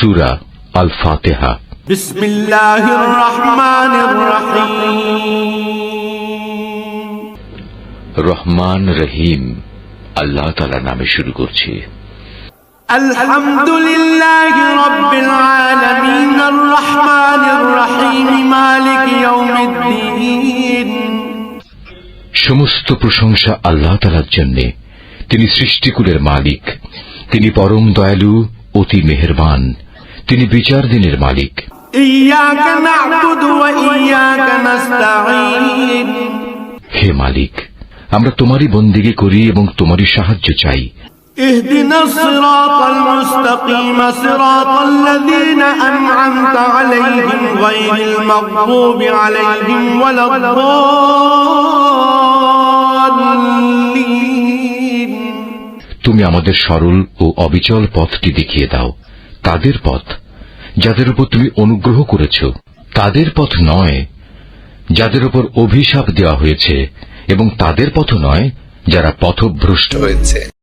সূরা আল ফাতিহা। বিসমিল্লাহির রহমানির রহিম। রহমান রহিম আল্লাহ তাআলার নামে শুরু করছি। আলহামদুলিল্লাহি রাব্বিল আলামিন আর রহমানির রহিম মালিক ইয়াউমিদ্দিন। সমস্ত প্রশংসা আল্লাহ তাআলার জন্য। তিনি সৃষ্টিকুলের মালিক, তিনি পরম দয়ালু, অতি মেহেরবান, তিনি বিচার দিনের মালিক। ইয়াকা না'বুদু ওয়া ইয়াকা নাস্তাঈন। হে মালিক, আমরা তোমারই বন্দেগী করি এবং তোমারই সাহায্য চাই। ইহদিনাস সিরাতাল মুস্তাকিম সিরাতাল্লাযীনা আন'আমতা আলাইহিম গায়রিল মাগদুবি আলাইহিম ওয়ালাদ-দাল্লিন। তুমি আমাদের সরল ও অবিচল পথটি দেখিয়ে দাও, তাদের পথ যাদের উপর তুমি অনুগ্রহ করেছ, তাদের পথ নয় যাদের উপর অভিশাপ দেওয়া হয়েছে, এবং তাদের পথ নয় যারা পথভ্রষ্ট হয়েছে।